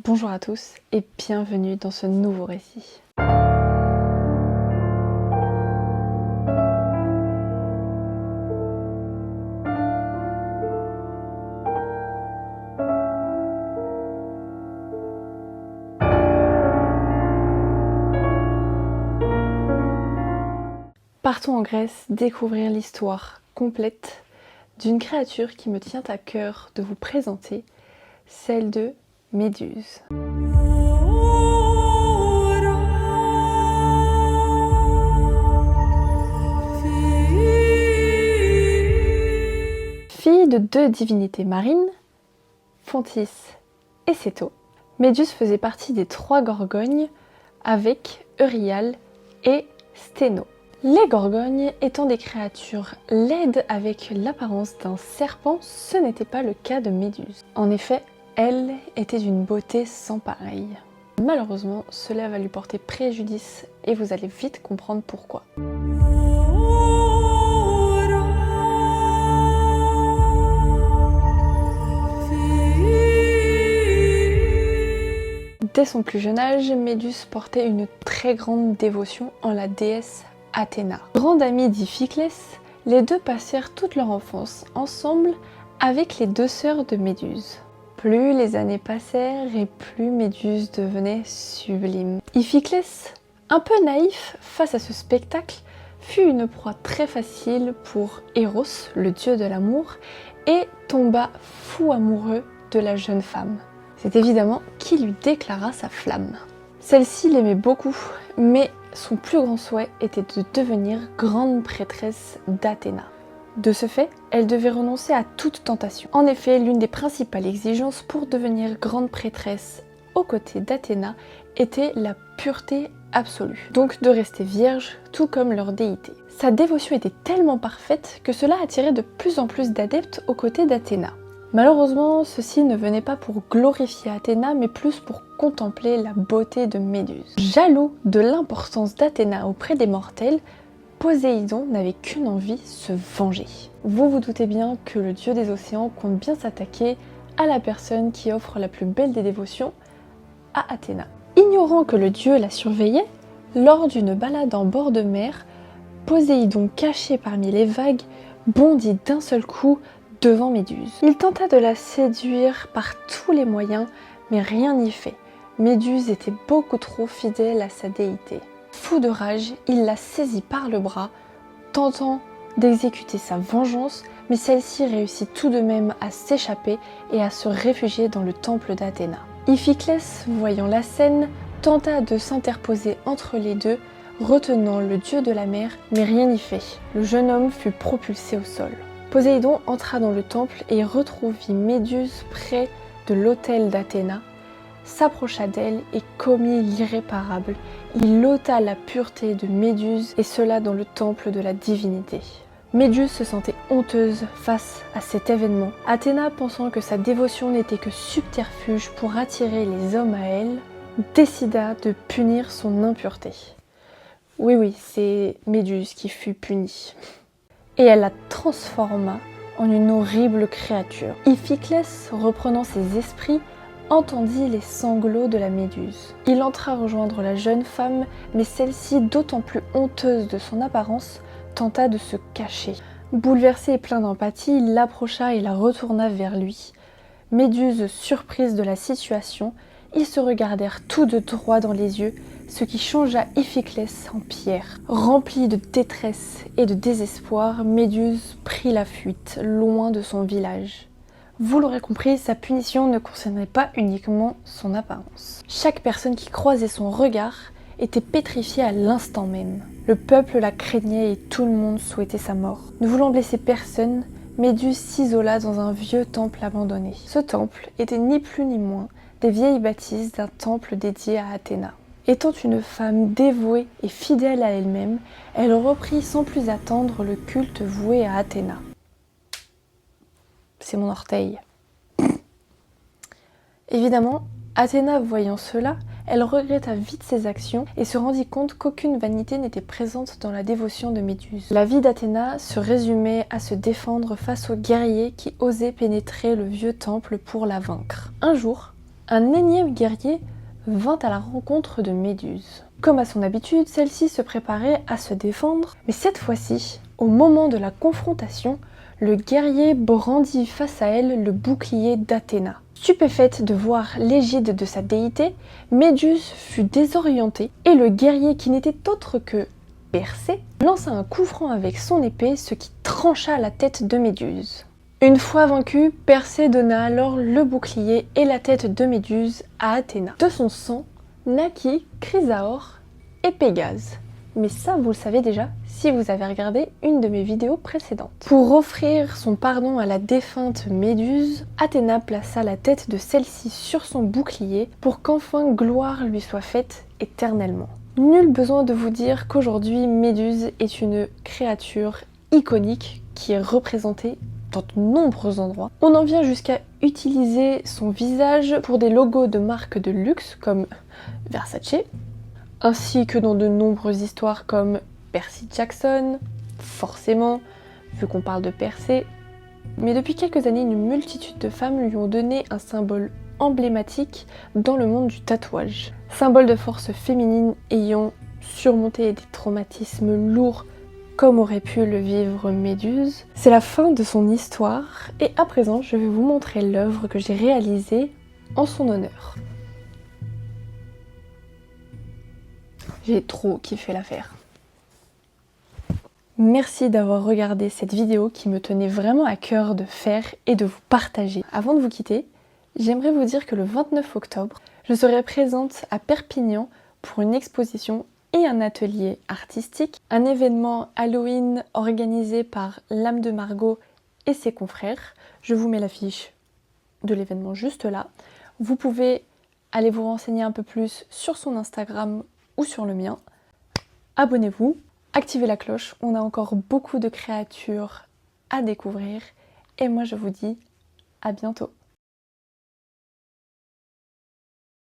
Bonjour à tous et bienvenue dans ce nouveau récit. Partons en Grèce découvrir l'histoire complète d'une créature qui me tient à cœur de vous présenter, celle de Méduse. Fille de deux divinités marines, Phontis et Céto, Méduse faisait partie des trois gorgognes avec Euryale et Sténo. Les gorgognes étant des créatures laides avec l'apparence d'un serpent, ce n'était pas le cas de Méduse. En effet, elle était d'une beauté sans pareille. Malheureusement, cela va lui porter préjudice et vous allez vite comprendre pourquoi. Dès son plus jeune âge, Méduse portait une très grande dévotion en la déesse Athéna. Grande amie d'Iphiclès, les deux passèrent toute leur enfance ensemble avec les deux sœurs de Méduse. Plus les années passèrent et plus Méduse devenait sublime. Iphiclès, un peu naïf face à ce spectacle, fut une proie très facile pour Eros, le dieu de l'amour, et tomba fou amoureux de la jeune femme. C'est évidemment qui lui déclara sa flamme. Celle-ci l'aimait beaucoup, mais son plus grand souhait était de devenir grande prêtresse d'Athéna. De ce fait, elle devait renoncer à toute tentation. En effet, l'une des principales exigences pour devenir grande prêtresse aux côtés d'Athéna était la pureté absolue, donc de rester vierge, tout comme leur déité. Sa dévotion était tellement parfaite que cela attirait de plus en plus d'adeptes aux côtés d'Athéna. Malheureusement, ceci ne venait pas pour glorifier Athéna, mais plus pour contempler la beauté de Méduse. Jaloux de l'importance d'Athéna auprès des mortels, Poséidon n'avait qu'une envie, se venger. Vous vous doutez bien que le dieu des océans compte bien s'attaquer à la personne qui offre la plus belle des dévotions, à Athéna. Ignorant que le dieu la surveillait, lors d'une balade en bord de mer, Poséidon, caché parmi les vagues, bondit d'un seul coup devant Méduse. Il tenta de la séduire par tous les moyens, mais rien n'y fait. Méduse était beaucoup trop fidèle à sa déité. Fou de rage, il la saisit par le bras, tentant d'exécuter sa vengeance, mais celle-ci réussit tout de même à s'échapper et à se réfugier dans le temple d'Athéna. Iphiclès, voyant la scène, tenta de s'interposer entre les deux, retenant le dieu de la mer, mais rien n'y fait. Le jeune homme fut propulsé au sol. Poséidon entra dans le temple et retrouvit Méduse près de l'autel d'Athéna, s'approcha d'elle et commit l'irréparable. Il ôta la pureté de Méduse et cela dans le temple de la divinité. Méduse se sentait honteuse face à cet événement. Athéna, pensant que sa dévotion n'était que subterfuge pour attirer les hommes à elle, décida de punir son impureté. Oui, c'est Méduse qui fut punie. Et elle la transforma en une horrible créature. Iphiclès, reprenant ses esprits, entendit les sanglots de la Méduse. Il entra rejoindre la jeune femme, mais celle-ci, d'autant plus honteuse de son apparence, tenta de se cacher. Bouleversé et plein d'empathie, il l'approcha et la retourna vers lui. Méduse, surprise de la situation, ils se regardèrent tous deux droit dans les yeux, ce qui changea Iphiclès en pierre. Rempli de détresse et de désespoir, Méduse prit la fuite, loin de son village. Vous l'aurez compris, sa punition ne concernait pas uniquement son apparence. Chaque personne qui croisait son regard était pétrifiée à l'instant même. Le peuple la craignait et tout le monde souhaitait sa mort. Ne voulant blesser personne, Méduse s'isola dans un vieux temple abandonné. Ce temple était ni plus ni moins des vieilles bâtisses d'un temple dédié à Athéna. Étant une femme dévouée et fidèle à elle-même, elle reprit sans plus attendre le culte voué à Athéna. C'est mon orteil. Évidemment, Athéna voyant cela, elle regretta vite ses actions et se rendit compte qu'aucune vanité n'était présente dans la dévotion de Méduse. La vie d'Athéna se résumait à se défendre face aux guerriers qui osaient pénétrer le vieux temple pour la vaincre. Un jour, un énième guerrier vint à la rencontre de Méduse. Comme à son habitude, celle-ci se préparait à se défendre, mais cette fois-ci, au moment de la confrontation, le guerrier brandit face à elle le bouclier d'Athéna. Stupéfaite de voir l'égide de sa déité, Méduse fut désorientée et le guerrier, qui n'était autre que Persée, lança un coup franc avec son épée, ce qui trancha la tête de Méduse. Une fois vaincu, Persée donna alors le bouclier et la tête de Méduse à Athéna. De son sang naquit Chrysaor et Pégase. Mais ça, vous le savez déjà si vous avez regardé une de mes vidéos précédentes. Pour offrir son pardon à la défunte Méduse, Athéna plaça la tête de celle-ci sur son bouclier pour qu'enfin gloire lui soit faite éternellement. Nul besoin de vous dire qu'aujourd'hui, Méduse est une créature iconique qui est représentée dans de nombreux endroits. On en vient jusqu'à utiliser son visage pour des logos de marques de luxe comme Versace, ainsi que dans de nombreuses histoires comme Percy Jackson, forcément, vu qu'on parle de Persée. Mais depuis quelques années, une multitude de femmes lui ont donné un symbole emblématique dans le monde du tatouage. Symbole de force féminine ayant surmonté des traumatismes lourds comme aurait pu le vivre Méduse. C'est la fin de son histoire et à présent je vais vous montrer l'œuvre que j'ai réalisée en son honneur. J'ai trop kiffé l'affaire. Merci d'avoir regardé cette vidéo qui me tenait vraiment à cœur de faire et de vous partager. Avant de vous quitter, j'aimerais vous dire que le 29 octobre, je serai présente à Perpignan pour une exposition et un atelier artistique, un événement Halloween organisé par l'âme de Margot et ses confrères. Je vous mets l'affiche de l'événement juste là. Vous pouvez aller vous renseigner un peu plus sur son Instagram ou sur le mien. Abonnez-vous, activez la cloche, on a encore beaucoup de créatures à découvrir et moi je vous dis à bientôt.